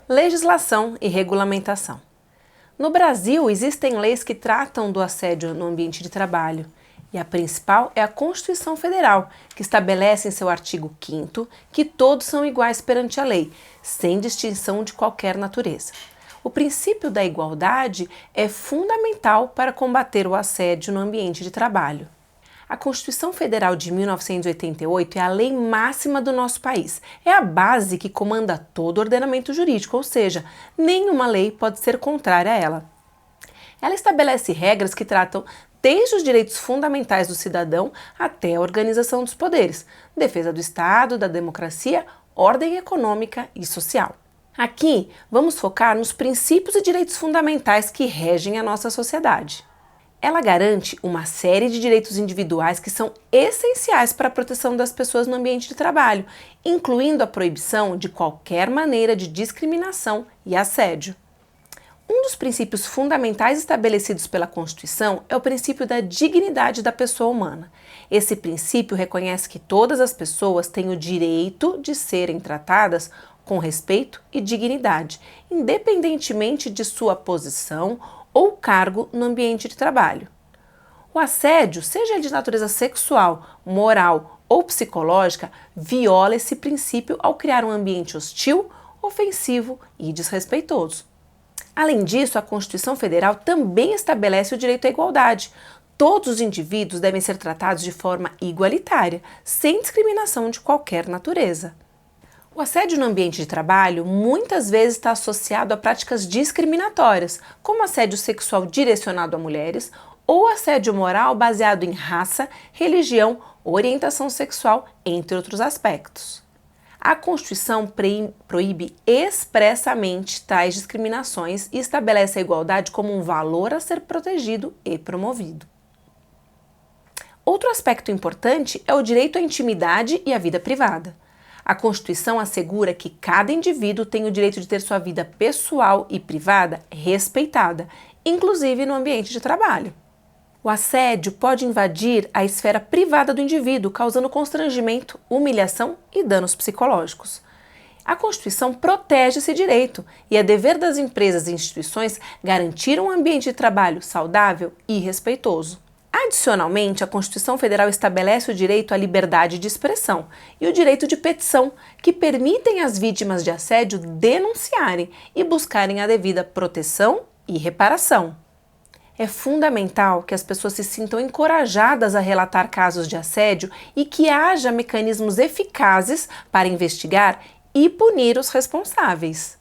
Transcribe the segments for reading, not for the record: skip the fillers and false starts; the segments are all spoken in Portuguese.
Legislação e regulamentação. No Brasil, existem leis que tratam do assédio no ambiente de trabalho, e a principal é a Constituição Federal, que estabelece em seu artigo 5º que todos são iguais perante a lei, sem distinção de qualquer natureza. O princípio da igualdade é fundamental para combater o assédio no ambiente de trabalho. A Constituição Federal de 1988 é a lei máxima do nosso país. É a base que comanda todo o ordenamento jurídico, ou seja, nenhuma lei pode ser contrária a ela. Ela estabelece regras que tratam desde os direitos fundamentais do cidadão até a organização dos poderes, defesa do Estado, da democracia, ordem econômica e social. Aqui, vamos focar nos princípios e direitos fundamentais que regem a nossa sociedade. Ela garante uma série de direitos individuais que são essenciais para a proteção das pessoas no ambiente de trabalho, incluindo a proibição de qualquer maneira de discriminação e assédio. Um dos princípios fundamentais estabelecidos pela Constituição é o princípio da dignidade da pessoa humana. Esse princípio reconhece que todas as pessoas têm o direito de serem tratadas com respeito e dignidade, independentemente de sua posição ou cargo no ambiente de trabalho. O assédio, seja ele de natureza sexual, moral ou psicológica, viola esse princípio ao criar um ambiente hostil, ofensivo e desrespeitoso. Além disso, a Constituição Federal também estabelece o direito à igualdade. Todos os indivíduos devem ser tratados de forma igualitária, sem discriminação de qualquer natureza. O assédio no ambiente de trabalho muitas vezes está associado a práticas discriminatórias, como assédio sexual direcionado a mulheres ou assédio moral baseado em raça, religião, orientação sexual, entre outros aspectos. A Constituição proíbe expressamente tais discriminações e estabelece a igualdade como um valor a ser protegido e promovido. Outro aspecto importante é o direito à intimidade e à vida privada. A Constituição assegura que cada indivíduo tem o direito de ter sua vida pessoal e privada respeitada, inclusive no ambiente de trabalho. O assédio pode invadir a esfera privada do indivíduo, causando constrangimento, humilhação e danos psicológicos. A Constituição protege esse direito e é dever das empresas e instituições garantir um ambiente de trabalho saudável e respeitoso. Adicionalmente, a Constituição Federal estabelece o direito à liberdade de expressão e o direito de petição, que permitem às vítimas de assédio denunciarem e buscarem a devida proteção e reparação. É fundamental que as pessoas se sintam encorajadas a relatar casos de assédio e que haja mecanismos eficazes para investigar e punir os responsáveis.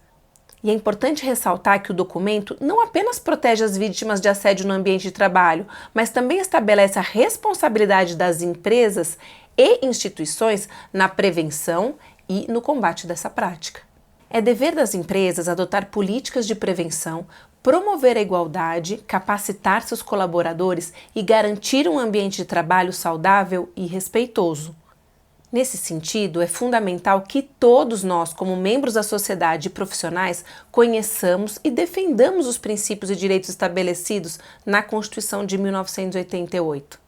E é importante ressaltar que o documento não apenas protege as vítimas de assédio no ambiente de trabalho, mas também estabelece a responsabilidade das empresas e instituições na prevenção e no combate dessa prática. É dever das empresas adotar políticas de prevenção, promover a igualdade, capacitar seus colaboradores e garantir um ambiente de trabalho saudável e respeitoso. Nesse sentido, é fundamental que todos nós, como membros da sociedade e profissionais, conheçamos e defendamos os princípios e direitos estabelecidos na Constituição de 1988.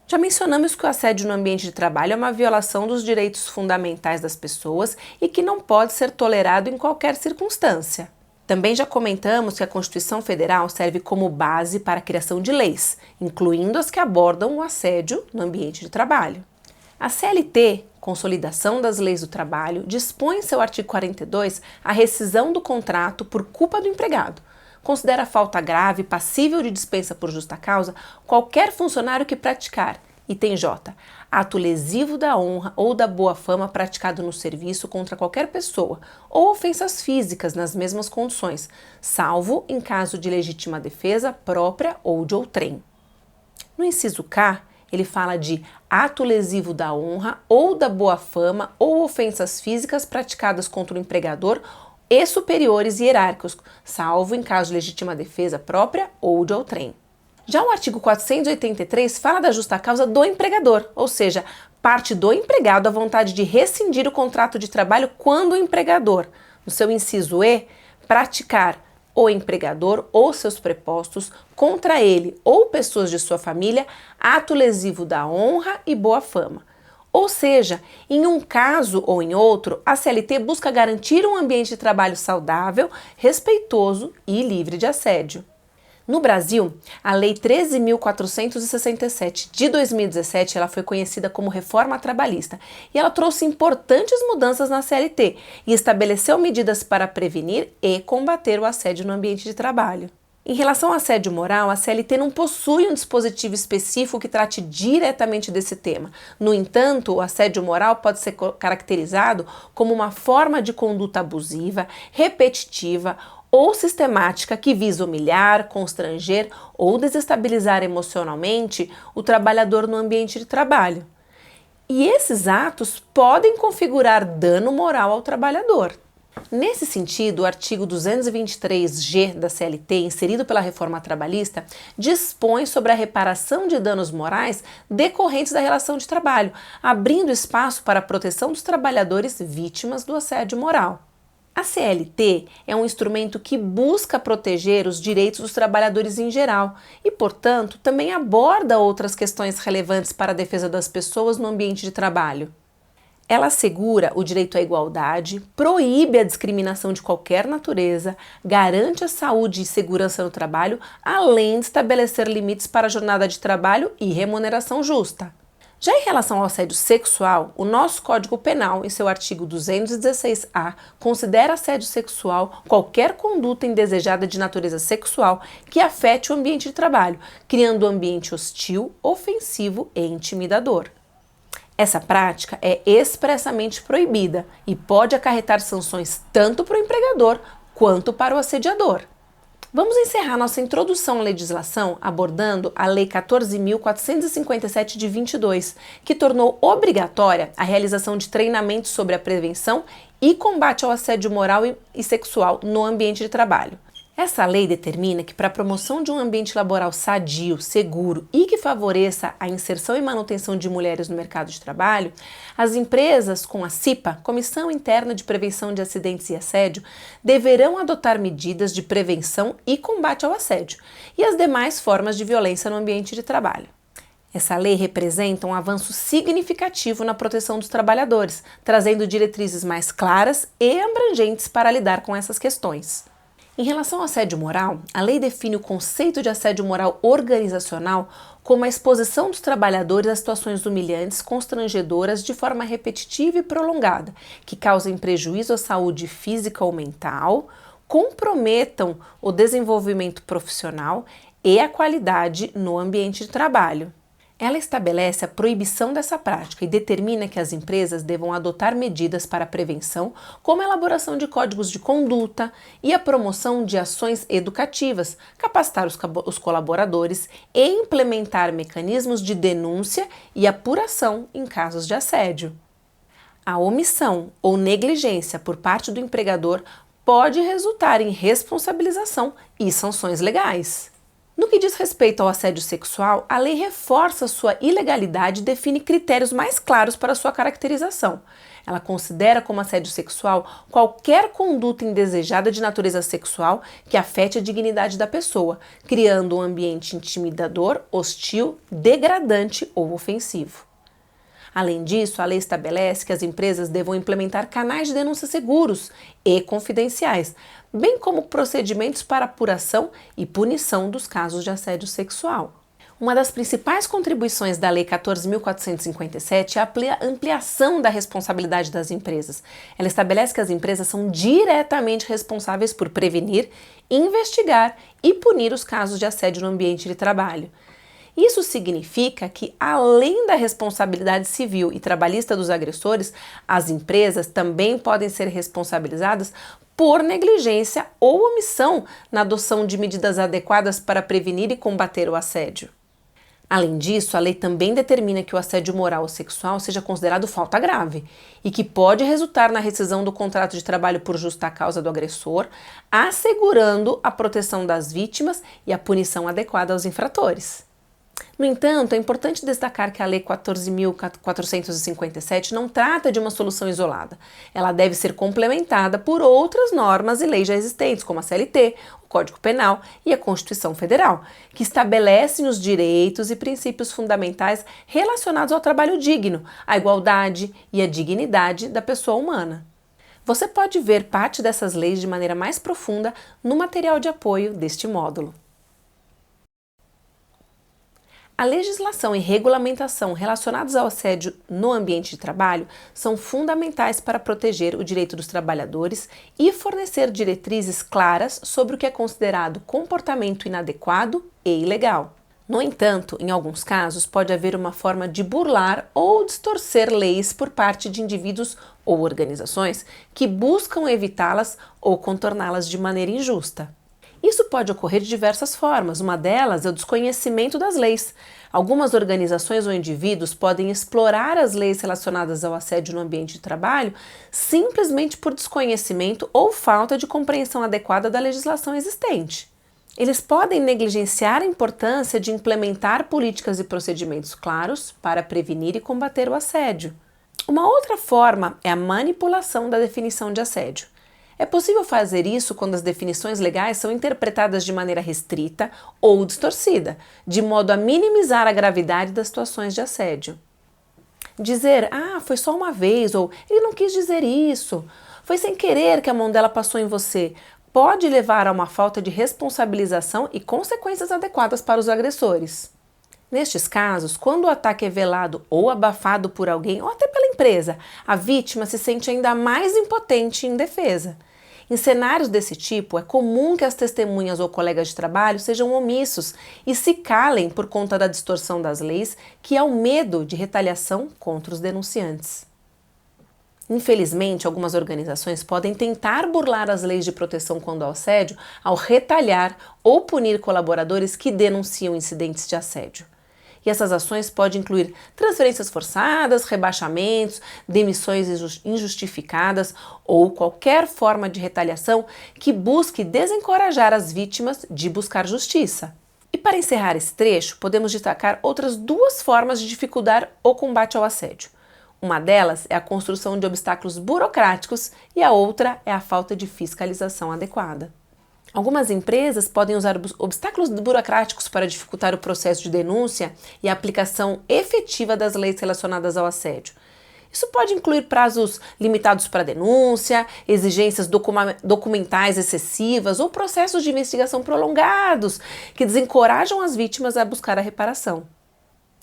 Já mencionamos que o assédio no ambiente de trabalho é uma violação dos direitos fundamentais das pessoas e que não pode ser tolerado em qualquer circunstância. Também já comentamos que a Constituição Federal serve como base para a criação de leis, incluindo as que abordam o assédio no ambiente de trabalho. A CLT, Consolidação das Leis do Trabalho, dispõe em seu artigo 42 a rescisão do contrato por culpa do empregado. Considera falta grave, passível de dispensa por justa causa, qualquer funcionário que praticar, item J, ato lesivo da honra ou da boa fama praticado no serviço contra qualquer pessoa, ou ofensas físicas nas mesmas condições, salvo em caso de legítima defesa própria ou de outrem. No inciso K, ele fala de ato lesivo da honra ou da boa fama ou ofensas físicas praticadas contra o empregador e superiores hierárquicos, salvo em caso de legítima defesa própria ou de outrem. Já o artigo 483 fala da justa causa do empregador, ou seja, parte do empregado a vontade de rescindir o contrato de trabalho quando o empregador, no seu inciso E, praticar o empregador ou seus prepostos contra ele ou pessoas de sua família ato lesivo da honra e boa fama, Ou seja, em um caso ou em outro, a CLT busca garantir um ambiente de trabalho saudável, respeitoso e livre de assédio. No Brasil, a Lei 13.467 de 2017 ela foi conhecida como Reforma Trabalhista e ela trouxe importantes mudanças na CLT e estabeleceu medidas para prevenir e combater o assédio no ambiente de trabalho. Em relação ao assédio moral, a CLT não possui um dispositivo específico que trate diretamente desse tema. No entanto, o assédio moral pode ser caracterizado como uma forma de conduta abusiva, repetitiva ou sistemática que visa humilhar, constranger ou desestabilizar emocionalmente o trabalhador no ambiente de trabalho. E esses atos podem configurar dano moral ao trabalhador. Nesse sentido, o artigo 223-G da CLT, inserido pela reforma trabalhista, dispõe sobre a reparação de danos morais decorrentes da relação de trabalho, abrindo espaço para a proteção dos trabalhadores vítimas do assédio moral. A CLT é um instrumento que busca proteger os direitos dos trabalhadores em geral e, portanto, também aborda outras questões relevantes para a defesa das pessoas no ambiente de trabalho. Ela assegura o direito à igualdade, proíbe a discriminação de qualquer natureza, garante a saúde e segurança no trabalho, além de estabelecer limites para a jornada de trabalho e remuneração justa. Já em relação ao assédio sexual, o nosso Código Penal, em seu artigo 216-A, considera assédio sexual qualquer conduta indesejada de natureza sexual que afete o ambiente de trabalho, criando um ambiente hostil, ofensivo e intimidador. Essa prática é expressamente proibida e pode acarretar sanções tanto para o empregador quanto para o assediador. Vamos encerrar nossa introdução à legislação abordando a Lei 14.457 de 22, que tornou obrigatória a realização de treinamentos sobre a prevenção e combate ao assédio moral e sexual no ambiente de trabalho. Essa lei determina que, para a promoção de um ambiente laboral sadio, seguro e que favoreça a inserção e manutenção de mulheres no mercado de trabalho, as empresas com a CIPA, Comissão Interna de Prevenção de Acidentes e Assédio, deverão adotar medidas de prevenção e combate ao assédio e as demais formas de violência no ambiente de trabalho. Essa lei representa um avanço significativo na proteção dos trabalhadores, trazendo diretrizes mais claras e abrangentes para lidar com essas questões. Em relação ao assédio moral, a lei define o conceito de assédio moral organizacional como a exposição dos trabalhadores a situações humilhantes, constrangedoras de forma repetitiva e prolongada, que causem prejuízo à saúde física ou mental, comprometam o desenvolvimento profissional e a qualidade no ambiente de trabalho. Ela estabelece a proibição dessa prática e determina que as empresas devam adotar medidas para a prevenção, como a elaboração de códigos de conduta e a promoção de ações educativas, capacitar os colaboradores e implementar mecanismos de denúncia e apuração em casos de assédio. A omissão ou negligência por parte do empregador pode resultar em responsabilização e sanções legais. No que diz respeito ao assédio sexual, a lei reforça sua ilegalidade e define critérios mais claros para sua caracterização. Ela considera como assédio sexual qualquer conduta indesejada de natureza sexual que afete a dignidade da pessoa, criando um ambiente intimidador, hostil, degradante ou ofensivo. Além disso, a lei estabelece que as empresas devam implementar canais de denúncia seguros e confidenciais, bem como procedimentos para apuração e punição dos casos de assédio sexual. Uma das principais contribuições da Lei 14.457 é a ampliação da responsabilidade das empresas. Ela estabelece que as empresas são diretamente responsáveis por prevenir, investigar e punir os casos de assédio no ambiente de trabalho. Isso significa que, além da responsabilidade civil e trabalhista dos agressores, as empresas também podem ser responsabilizadas por negligência ou omissão na adoção de medidas adequadas para prevenir e combater o assédio. Além disso, a lei também determina que o assédio moral ou sexual seja considerado falta grave e que pode resultar na rescisão do contrato de trabalho por justa causa do agressor, assegurando a proteção das vítimas e a punição adequada aos infratores. No entanto, é importante destacar que a Lei 14.457 não trata de uma solução isolada. Ela deve ser complementada por outras normas e leis já existentes, como a CLT, o Código Penal e a Constituição Federal, que estabelecem os direitos e princípios fundamentais relacionados ao trabalho digno, à igualdade e à dignidade da pessoa humana. Você pode ver parte dessas leis de maneira mais profunda no material de apoio deste módulo. A legislação e regulamentação relacionadas ao assédio no ambiente de trabalho são fundamentais para proteger o direito dos trabalhadores e fornecer diretrizes claras sobre o que é considerado comportamento inadequado e ilegal. No entanto, em alguns casos, pode haver uma forma de burlar ou distorcer leis por parte de indivíduos ou organizações que buscam evitá-las ou contorná-las de maneira injusta. Isso pode ocorrer de diversas formas. Uma delas é o desconhecimento das leis. Algumas organizações ou indivíduos podem explorar as leis relacionadas ao assédio no ambiente de trabalho simplesmente por desconhecimento ou falta de compreensão adequada da legislação existente. Eles podem negligenciar a importância de implementar políticas e procedimentos claros para prevenir e combater o assédio. Uma outra forma é a manipulação da definição de assédio. É possível fazer isso quando as definições legais são interpretadas de maneira restrita ou distorcida, de modo a minimizar a gravidade das situações de assédio. Dizer, foi só uma vez, ou ele não quis dizer isso, foi sem querer que a mão dela passou em você, pode levar a uma falta de responsabilização e consequências adequadas para os agressores. Nestes casos, quando o ataque é velado ou abafado por alguém ou até pela empresa, a vítima se sente ainda mais impotente e indefesa. Em cenários desse tipo, é comum que as testemunhas ou colegas de trabalho sejam omissos e se calem por conta da distorção das leis, que é o medo de retaliação contra os denunciantes. Infelizmente, algumas organizações podem tentar burlar as leis de proteção contra o assédio ao retalhar ou punir colaboradores que denunciam incidentes de assédio. E essas ações podem incluir transferências forçadas, rebaixamentos, demissões injustificadas ou qualquer forma de retaliação que busque desencorajar as vítimas de buscar justiça. E para encerrar esse trecho, podemos destacar outras duas formas de dificultar o combate ao assédio. Uma delas é a construção de obstáculos burocráticos e a outra é a falta de fiscalização adequada. Algumas empresas podem usar obstáculos burocráticos para dificultar o processo de denúncia e a aplicação efetiva das leis relacionadas ao assédio. Isso pode incluir prazos limitados para denúncia, exigências documentais excessivas ou processos de investigação prolongados que desencorajam as vítimas a buscar a reparação.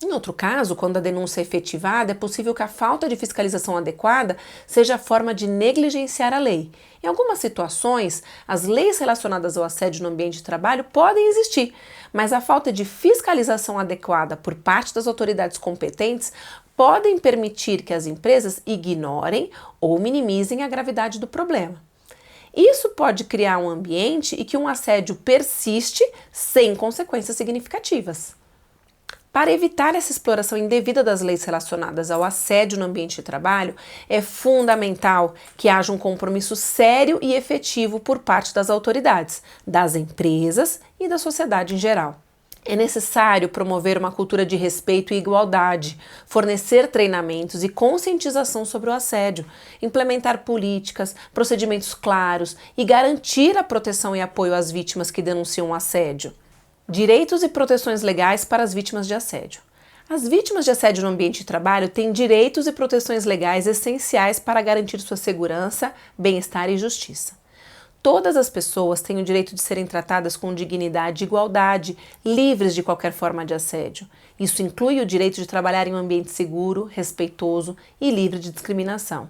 Em outro caso, quando a denúncia é efetivada, é possível que a falta de fiscalização adequada seja a forma de negligenciar a lei. Em algumas situações, as leis relacionadas ao assédio no ambiente de trabalho podem existir, mas a falta de fiscalização adequada por parte das autoridades competentes podem permitir que as empresas ignorem ou minimizem a gravidade do problema. Isso pode criar um ambiente em que um assédio persiste sem consequências significativas. Para evitar essa exploração indevida das leis relacionadas ao assédio no ambiente de trabalho, é fundamental que haja um compromisso sério e efetivo por parte das autoridades, das empresas e da sociedade em geral. É necessário promover uma cultura de respeito e igualdade, fornecer treinamentos e conscientização sobre o assédio, implementar políticas, procedimentos claros e garantir a proteção e apoio às vítimas que denunciam o assédio. Direitos e proteções legais para as vítimas de assédio. As vítimas de assédio no ambiente de trabalho têm direitos e proteções legais essenciais para garantir sua segurança, bem-estar e justiça. Todas as pessoas têm o direito de serem tratadas com dignidade e igualdade, livres de qualquer forma de assédio. Isso inclui o direito de trabalhar em um ambiente seguro, respeitoso e livre de discriminação.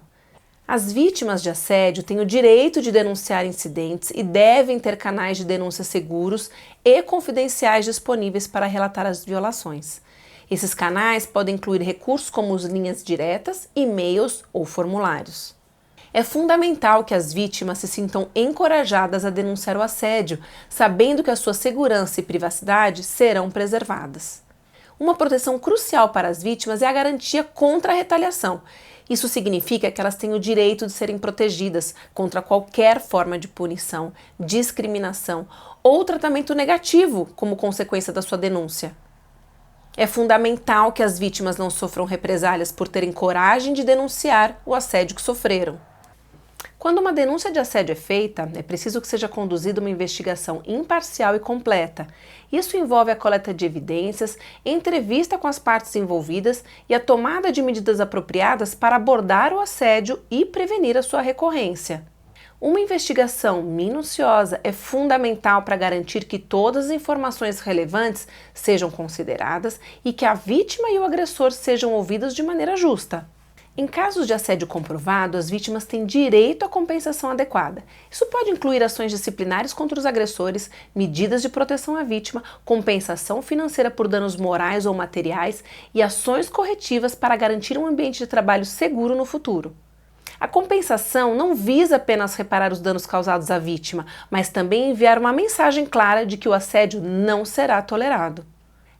As vítimas de assédio têm o direito de denunciar incidentes e devem ter canais de denúncia seguros e confidenciais disponíveis para relatar as violações. Esses canais podem incluir recursos como as linhas diretas, e-mails ou formulários. É fundamental que as vítimas se sintam encorajadas a denunciar o assédio, sabendo que a sua segurança e privacidade serão preservadas. Uma proteção crucial para as vítimas é a garantia contra a retaliação. Isso significa que elas têm o direito de serem protegidas contra qualquer forma de punição, discriminação ou tratamento negativo como consequência da sua denúncia. É fundamental que as vítimas não sofram represálias por terem coragem de denunciar o assédio que sofreram. Quando uma denúncia de assédio é feita, é preciso que seja conduzida uma investigação imparcial e completa. Isso envolve a coleta de evidências, entrevista com as partes envolvidas e a tomada de medidas apropriadas para abordar o assédio e prevenir a sua recorrência. Uma investigação minuciosa é fundamental para garantir que todas as informações relevantes sejam consideradas e que a vítima e o agressor sejam ouvidos de maneira justa. Em casos de assédio comprovado, as vítimas têm direito à compensação adequada. Isso pode incluir ações disciplinares contra os agressores, medidas de proteção à vítima, compensação financeira por danos morais ou materiais e ações corretivas para garantir um ambiente de trabalho seguro no futuro. A compensação não visa apenas reparar os danos causados à vítima, mas também enviar uma mensagem clara de que o assédio não será tolerado.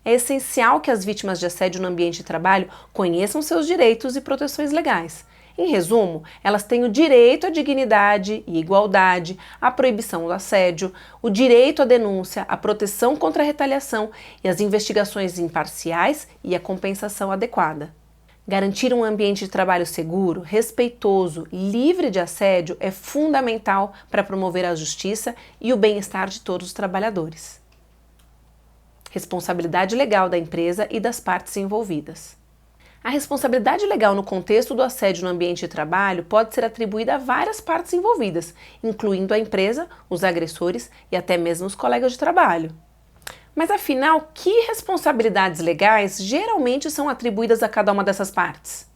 É essencial que as vítimas de assédio no ambiente de trabalho conheçam seus direitos e proteções legais. Em resumo, elas têm o direito à dignidade e igualdade, à proibição do assédio, o direito à denúncia, à proteção contra a retaliação e às investigações imparciais e à compensação adequada. Garantir um ambiente de trabalho seguro, respeitoso e livre de assédio é fundamental para promover a justiça e o bem-estar de todos os trabalhadores. Responsabilidade legal da empresa e das partes envolvidas. A responsabilidade legal no contexto do assédio no ambiente de trabalho pode ser atribuída a várias partes envolvidas, incluindo a empresa, os agressores e até mesmo os colegas de trabalho. Mas afinal, que responsabilidades legais geralmente são atribuídas a cada uma dessas partes?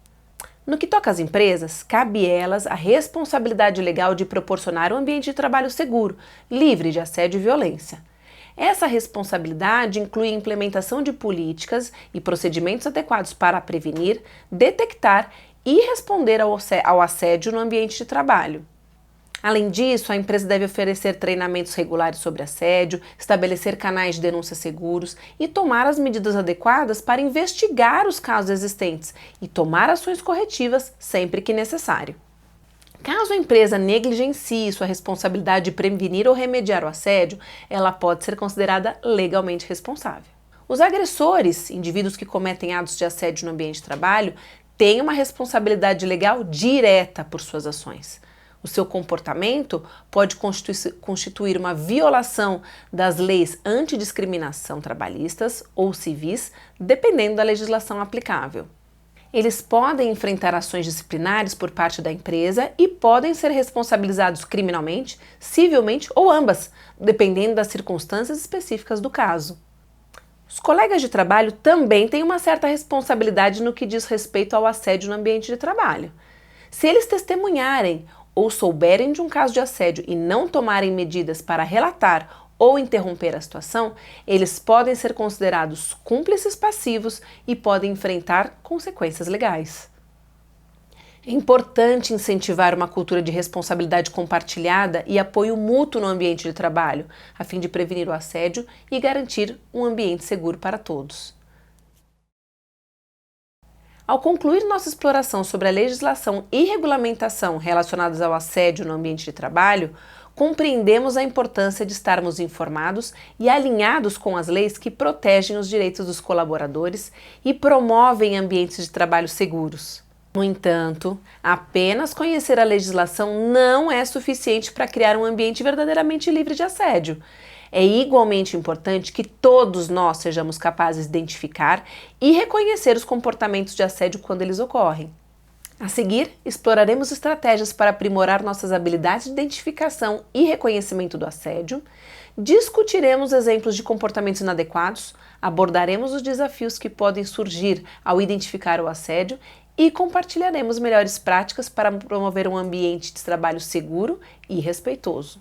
No que toca às empresas, cabe a elas a responsabilidade legal de proporcionar um ambiente de trabalho seguro, livre de assédio e violência. Essa responsabilidade inclui a implementação de políticas e procedimentos adequados para prevenir, detectar e responder ao assédio no ambiente de trabalho. Além disso, a empresa deve oferecer treinamentos regulares sobre assédio, estabelecer canais de denúncia seguros e tomar as medidas adequadas para investigar os casos existentes e tomar ações corretivas sempre que necessário. Caso a empresa negligencie sua responsabilidade de prevenir ou remediar o assédio, ela pode ser considerada legalmente responsável. Os agressores, indivíduos que cometem atos de assédio no ambiente de trabalho, têm uma responsabilidade legal direta por suas ações. O seu comportamento pode constituir uma violação das leis antidiscriminação trabalhistas ou civis, dependendo da legislação aplicável. Eles podem enfrentar ações disciplinares por parte da empresa e podem ser responsabilizados criminalmente, civilmente ou ambas, dependendo das circunstâncias específicas do caso. Os colegas de trabalho também têm uma certa responsabilidade no que diz respeito ao assédio no ambiente de trabalho. Se eles testemunharem ou souberem de um caso de assédio e não tomarem medidas para relatar ou interromper a situação, eles podem ser considerados cúmplices passivos e podem enfrentar consequências legais. É importante incentivar uma cultura de responsabilidade compartilhada e apoio mútuo no ambiente de trabalho, a fim de prevenir o assédio e garantir um ambiente seguro para todos. Ao concluir nossa exploração sobre a legislação e regulamentação relacionadas ao assédio no ambiente de trabalho, compreendemos a importância de estarmos informados e alinhados com as leis que protegem os direitos dos colaboradores e promovem ambientes de trabalho seguros. No entanto, apenas conhecer a legislação não é suficiente para criar um ambiente verdadeiramente livre de assédio. É igualmente importante que todos nós sejamos capazes de identificar e reconhecer os comportamentos de assédio quando eles ocorrem. A seguir, exploraremos estratégias para aprimorar nossas habilidades de identificação e reconhecimento do assédio, discutiremos exemplos de comportamentos inadequados, abordaremos os desafios que podem surgir ao identificar o assédio e compartilharemos melhores práticas para promover um ambiente de trabalho seguro e respeitoso.